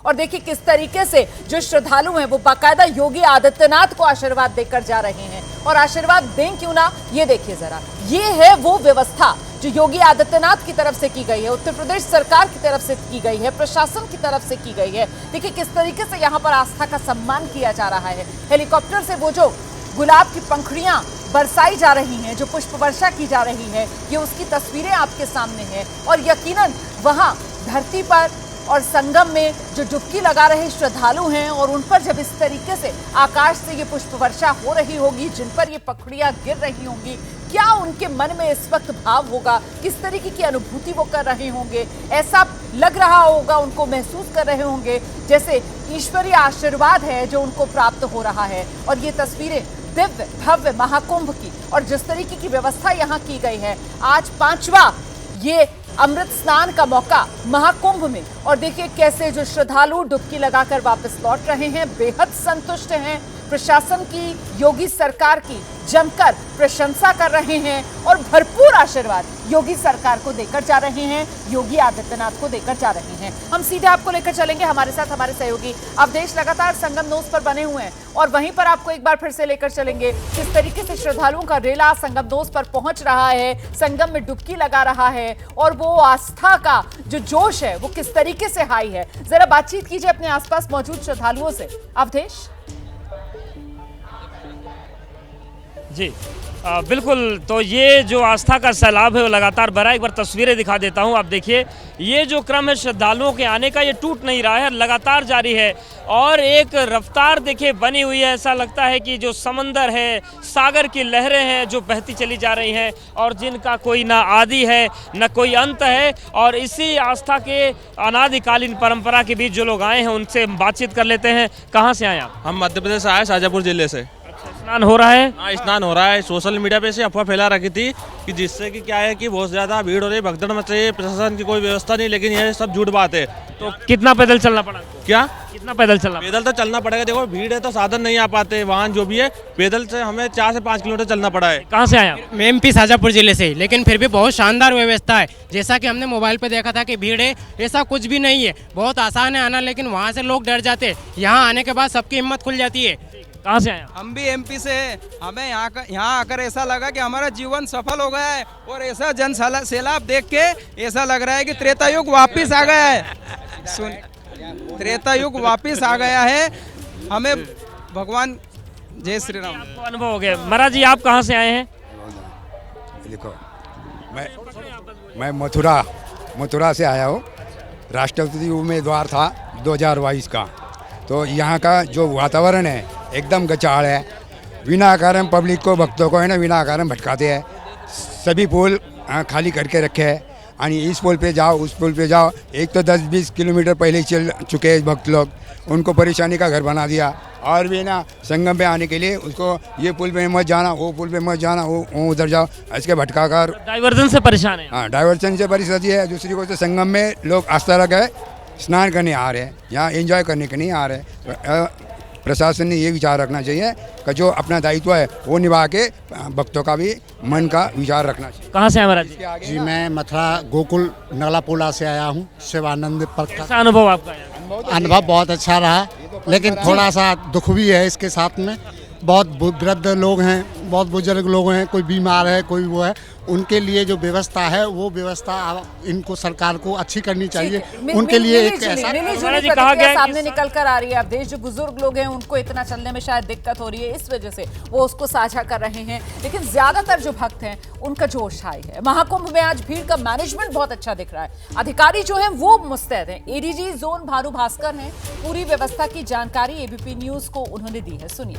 और देखिए किस तरीके से जो श्रद्धालु हैं वो बाकायदा योगी आदित्यनाथ को आशीर्वाद देकर जा रहे हैं। और आशीर्वाद दें क्यों ना, ये देखिए जरा, ये है वो व्यवस्था जो योगी आदित्यनाथ की तरफ से की गई है, उत्तर प्रदेश सरकार की तरफ से की गई है, प्रशासन की तरफ से की गई है। देखिए किस तरीके से यहाँ पर आस्था का सम्मान किया जा रहा है। हेलीकॉप्टर से वो जो गुलाब की पंखुड़ियां बरसाई जा रही हैं, जो पुष्प वर्षा की जा रही है, ये उसकी तस्वीरें आपके सामने हैं। और यकीनन वहां धरती पर और संगम में जो डुबकी लगा रहे श्रद्धालु हैं और उन पर जब इस तरीके से आकाश से ये पुष्प वर्षा हो रही होगी, जिन पर ये पंखुड़ियां गिर रही होंगी, क्या उनके मन में इस वक्त भाव होगा, किस तरीके की अनुभूति वो कर रहे होंगे। ऐसा लग रहा होगा, उनको महसूस कर रहे होंगे जैसे ईश्वरीय आशीर्वाद है जो उनको प्राप्त हो रहा है। और ये तस्वीरें दिव्य भव्य महाकुंभ की, और जिस तरीके की व्यवस्था यहाँ की गई है, आज 5वां ये अमृत स्नान का मौका महाकुंभ में। और देखिए कैसे जो श्रद्धालु डुबकी लगाकर वापस लौट रहे हैं, बेहद संतुष्ट हैं, प्रशासन की, योगी सरकार की जमकर प्रशंसा कर रहे हैं और भरपूर आशीर्वाद योगी सरकार को देकर जा रहे हैं, योगी आदित्यनाथ को देकर जा रहे हैं। हम सीधे आपको लेकर चलेंगे, हमारे साथ हमारे सहयोगी अवधेश लगातार संगम नोस पर बने हुए हैं और वहीं पर आपको एक बार फिर से लेकर चलेंगे किस तरीके से श्रद्धालुओं का रेला संगम नोस पर पहुंच रहा है, संगम में डुबकी लगा रहा है और वो आस्था का जो जोश है वो किस तरीके से हाई है। जरा बातचीत कीजिए अपने आसपास मौजूद श्रद्धालुओं से, अवधेश। जी बिल्कुल, तो ये जो आस्था का सैलाब है वो लगातार बढ़ा। एक बार तस्वीरें दिखा देता हूँ, आप देखिए ये जो क्रम है श्रद्धालुओं के आने का, ये टूट नहीं रहा है, लगातार जारी है और एक रफ्तार देखिए बनी हुई है। ऐसा लगता है कि जो समंदर है, सागर की लहरें हैं जो बहती चली जा रही हैं और जिनका कोई ना आदि है न कोई अंत है। और इसी आस्था के अनादिकालीन परंपरा के बीच जो लोग आए हैं उनसे बातचीत कर लेते हैं। कहाँ से आए आप? हम मध्य प्रदेश से आए, शाजापुर जिले से। स्नान हो रहा है? हाँ, स्नान हो रहा है। सोशल मीडिया पे से अफवाह फैला रखी थी कि जिससे कि क्या है कि बहुत ज़्यादा भीड़ हो रही है, भगदड़ मच रही है, प्रशासन की कोई व्यवस्था नहीं, लेकिन यह सब झूठ बात है। तो कितना पैदल चलना पड़ा? क्या कितना पैदल चलना? पैदल तो चलना पड़ेगा, देखो भीड़ है तो साधन नहीं आ पाते, वाहन जो भी है, पैदल से हमें 4 से 5 किलोमीटर चलना पड़ा है। कहाँ से आया? मैं एमपी शाजापुर जिले से, लेकिन फिर भी बहुत शानदार व्यवस्था है। जैसा कि हमने मोबाइल पे देखा था कि भीड़ है, ऐसा कुछ भी नहीं है, बहुत आसान है आना, लेकिन वहाँ से लोग डर जाते हैं, यहाँ आने के बाद सबकी हिम्मत खुल जाती है। कहाँ से आया? हम भी एमपी से। हमें यहाँ आकर ऐसा लगा कि हमारा जीवन सफल हो गया है और ऐसा जन सैलाब देख के ऐसा लग रहा है कि त्रेता युग वापिस आ गया है। सुन, त्रेता युग वापिस आ गया है। हमें भगवान, जय श्री राम। आपको अनुभव हो गया। महाराज जी आप कहाँ से आए हैं? देखो मैं मथुरा से आया हूँ। राष्ट्रपति उम्मीदवार था 2022 का। तो यहाँ का जो वातावरण है एकदम गचाड़ है, बिना कारण पब्लिक को, भक्तों को है ना बिना कारण भटकाते हैं। सभी पुल खाली करके रखे हैं और इस पुल पे जाओ उस पुल पे जाओ, एक तो 10-20 किलोमीटर पहले ही चल चुके हैं भक्त लोग, उनको परेशानी का घर बना दिया। और भी ना संगम पे आने के लिए उसको ये पुल पे मत जाना, वो पुल पे मत जाना, वो उधर जाओ, इसके भटका कर डाइवर्जन से परेशान है। हाँ, डाइवर्जन से परेशानी है। दूसरी को तो संगम में लोग आस्था लगा स्नान करने आ रहे हैं, यहाँ एंजॉय करने के नहीं आ रहे हैं। तो प्रशासन ने ये विचार रखना चाहिए कि जो अपना दायित्व है वो निभा के भक्तों का भी मन का विचार रखना चाहिए। कहाँ से आए महाराज जी? मैं मथुरा गोकुल नगलापोला से आया हूँ, शिवानंद पर। कैसा अनुभव आपका? अनुभव बहुत अच्छा रहा, लेकिन थोड़ा सा दुख भी है इसके साथ में। बहुत वृद्ध लोग हैं, बहुत बुजुर्ग लोग हैं, कोई बीमार है, कोई वो है, उनके लिए जो व्यवस्था है वो व्यवस्था इनको सरकार को अच्छी करनी चाहिए। उनके लिए एक ऐसा सामने निकल कर आ रही है। अब देश जो बुजुर्ग लोग हैं उनको इतना चलने में शायद दिक्कत हो रही है, इस वजह से वो उसको साझा कर रहे हैं। लेकिन ज्यादातर जो भक्त हैं उनका जोश हाई है। महाकुंभ में आज भीड़ का मैनेजमेंट बहुत अच्छा दिख रहा है। अधिकारी जो है वो मुस्तैद हैं। एडीजी जोन भानु भास्कर हैं, पूरी व्यवस्था की जानकारी एबीपी न्यूज को उन्होंने दी है, सुनिए।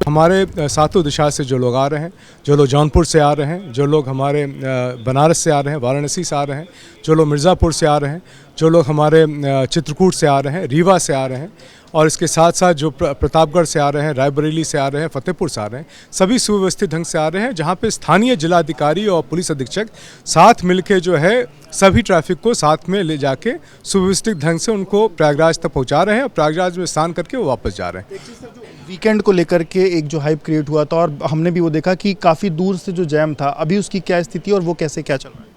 हमारे सातों दिशा से जो लोग आ रहे हैं, जो लोग जौनपुर से आ रहे हैं, जो लोग हमारे बनारस से आ रहे हैं, वाराणसी से आ रहे हैं, जो लोग मिर्ज़ापुर से आ रहे हैं, जो लोग हमारे चित्रकूट से आ रहे हैं, रीवा से आ रहे हैं, और इसके साथ साथ जो प्रतापगढ़ से आ रहे हैं, रायबरेली से आ रहे हैं, फतेहपुर से आ रहे हैं, सभी सुव्यवस्थित ढंग से आ रहे हैं, जहाँ पे स्थानीय जिलाधिकारी और पुलिस अधीक्षक साथ मिलके जो है सभी ट्रैफिक को साथ में ले जाके सुव्यवस्थित ढंग से उनको प्रयागराज तक पहुँचा रहे हैं और प्रयागराज में स्नान करके वो वापस जा रहे हैं। वीकेंड को लेकर के एक जो हाइप क्रिएट हुआ था और हमने भी वो देखा कि काफ़ी दूर से जो जैम था, अभी उसकी क्या स्थिति और वो कैसे क्या चल रहा है?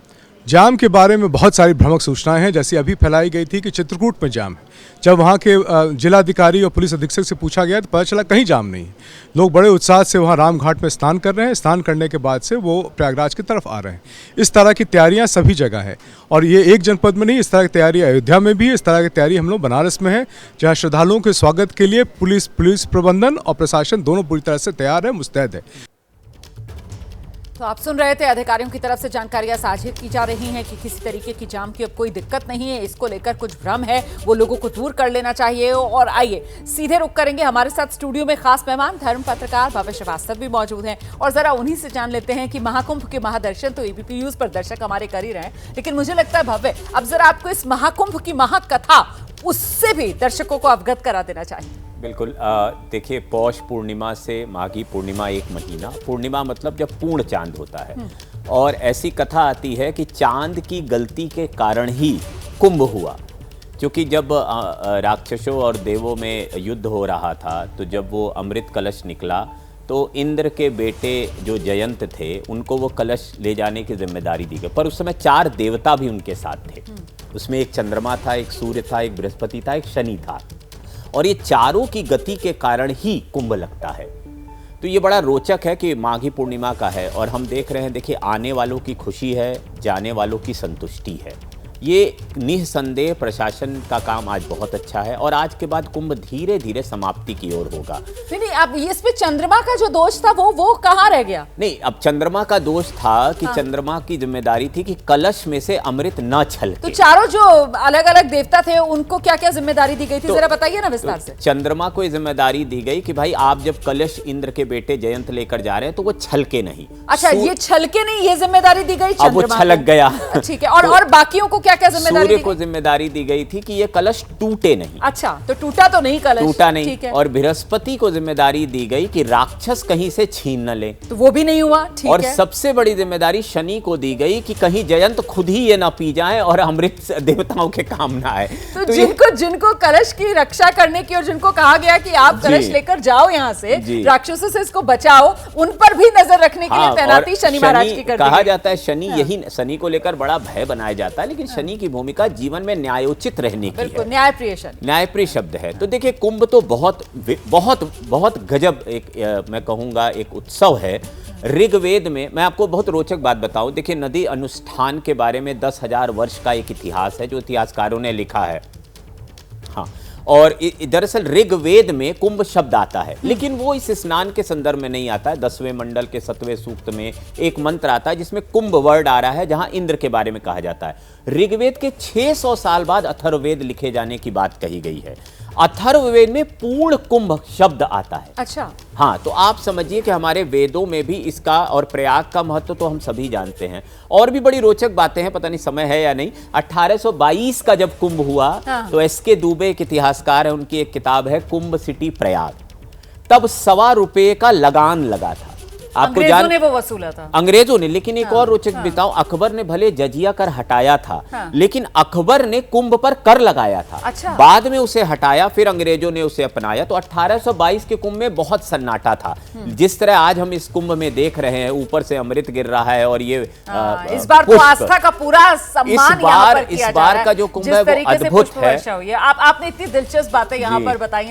जाम के बारे में बहुत सारी भ्रामक सूचनाएं हैं। जैसे अभी फैलाई गई थी कि चित्रकूट में जाम है। जब वहाँ के जिलाधिकारी और पुलिस अधीक्षक से पूछा गया तो पता चला कहीं जाम नहीं है। लोग बड़े उत्साह से वहाँ रामघाट में स्नान कर रहे हैं। स्नान करने के बाद से वो प्रयागराज की तरफ आ रहे हैं। इस तरह की तैयारियाँ सभी जगह है और ये एक जनपद में नहीं, इस तरह की तैयारी अयोध्या में भी, इस तरह की तैयारी हम लोग बनारस में है, जहाँ श्रद्धालुओं के स्वागत के लिए पुलिस प्रबंधन और प्रशासन दोनों पूरी तरह से तैयार है, मुस्तैद है। तो आप सुन रहे थे, अधिकारियों की तरफ से जानकारियां साझा की जा रही हैं कि किसी तरीके की जाम की अब कोई दिक्कत नहीं है। इसको लेकर कुछ भ्रम है, वो लोगों को दूर कर लेना चाहिए। और आइए सीधे रुक करेंगे, हमारे साथ स्टूडियो में खास मेहमान धर्म पत्रकार भव्य श्रीवास्तव भी मौजूद हैं और जरा उन्हीं से जान लेते हैं कि महाकुंभ के महादर्शन तो एबीपी न्यूज पर दर्शक हमारे कर ही रहे हैं, लेकिन मुझे लगता है भव्य अब जरा आपको इस महाकुंभ की महाकथा उससे भी दर्शकों को अवगत करा देना चाहिए। बिल्कुल, देखिए, पौष पूर्णिमा से माघी पूर्णिमा एक महीना, पूर्णिमा मतलब जब पूर्ण चांद होता है, और ऐसी कथा आती है कि चांद की गलती के कारण ही कुंभ हुआ। क्योंकि जब राक्षसों और देवों में युद्ध हो रहा था, तो जब वो अमृत कलश निकला तो इंद्र के बेटे जो जयंत थे उनको वो कलश ले जाने की जिम्मेदारी दी गई। पर उस समय 4 देवता भी उनके साथ थे। उसमें एक चंद्रमा था, एक सूर्य था, एक बृहस्पति था, एक शनि था, और ये चारों की गति के कारण ही कुंभ लगता है। तो ये बड़ा रोचक है कि माघी पूर्णिमा का है और हम देख रहे हैं, देखिए, आने वालों की खुशी है, जाने वालों की संतुष्टि है। ये निसंदेह प्रशासन का काम आज बहुत अच्छा है और आज के बाद कुंभ धीरे धीरे समाप्ति की ओर होगा। नहीं, अब इसमें चंद्रमा का जो दोष था वो कहाँ रह गया? नहीं, अब चंद्रमा का दोष था कि चंद्रमा की जिम्मेदारी थी कि कलश में से अमृत न छलके। तो चारों जो अलग अलग देवता थे उनको क्या क्या जिम्मेदारी दी गई थी, जरा बताइए ना विस्तार से। चंद्रमा को जिम्मेदारी दी गई कि भाई आप जब कलश इंद्र के बेटे जयंत लेकर जा रहे हैं तो वो छलके नहीं। अच्छा, ये छलके नहीं, ये जिम्मेदारी दी गई, अब वो छलक गया। ठीक है, और बाकियों को क्या क्या जिम्मेदारी? सूर्य को जिम्मेदारी दी गई थी कि ये कलश टूटे नहीं। अच्छा, तो टूटा तो नहीं कलश? टूटा नहीं। और बृहस्पति को जिम्मेदारी दी गई कि राक्षस कहीं से छीन न ले, तो वो भी नहीं हुआ। ठीक और है। सबसे बड़ी जिम्मेदारी शनि को दी गई कि कहीं जयंत खुद ही ये ना पी जाए और अमृत देवताओं के काम ना आए। तो जिनको कलश की रक्षा करने की और जिनको कहा गया कि आप कलश लेकर जाओ यहाँ से, राक्षसों से इसको बचाओ, उन पर भी नजर रखने के लिए तैनाती शनि महाराज की कर दी। कहा जाता है शनि, यही शनि को लेकर बड़ा भय बनाया जाता है, लेकिन शनि की भूमिका जीवन में न्यायोचित रहने की है। न्यायप्रिय शनि, न्यायप्रिय शब्द है। तो देखिए, कुंभ तो बहुत बहुत बहुत गजब एक मैं कहूंगा एक उत्सव है। ऋग्वेद में मैं आपको बहुत रोचक बात बताऊं, देखिए, नदी अनुष्ठान के बारे में 10,000 वर्ष का एक इतिहास है जो इतिहासकारों ने लिखा है। हाँ, और दरअसल ऋग्वेद में कुंभ शब्द आता है, लेकिन वो इस स्नान के संदर्भ में नहीं आता है। 10वें मंडल के 7वें सूक्त में एक मंत्र आता है जिसमें कुंभ वर्ड आ रहा है, जहां इंद्र के बारे में कहा जाता है। ऋग्वेद के 600 साल बाद अथर्ववेद लिखे जाने की बात कही गई है। अथर्ववेद में पूर्ण कुंभ शब्द आता है। अच्छा, हाँ, तो आप समझिए कि हमारे वेदों में भी इसका और प्रयाग का महत्व तो हम सभी जानते हैं। और भी बड़ी रोचक बातें हैं, पता नहीं समय है या नहीं। 1822 का जब कुंभ हुआ, तो एसके दुबे एक इतिहासकार है, उनकी एक किताब है कुंभ सिटी प्रयाग। तब ₹1.25 का लगान लगा था। आपको अंग्रेजों ने वो वसूला था, अंग्रेजों ने। लेकिन एक और रोचक बताऊं, अकबर ने भले जजिया कर हटाया था, लेकिन अकबर ने कुंभ पर कर लगाया था। अच्छा। बाद में उसे हटाया, फिर अंग्रेजों ने उसे अपनाया। तो 1822 के कुंभ में बहुत सन्नाटा था। जिस तरह आज हम इस कुंभ में देख रहे हैं, ऊपर से अमृत गिर रहा है और ये इस बार तो आस्था का पूरा सम्मान यहाँ पर किया जा रहा है। इस बार का जो कुंभ है वो अद्भुत है। आपने इतनी दिलचस्प बातें यहाँ पर बताई हैं।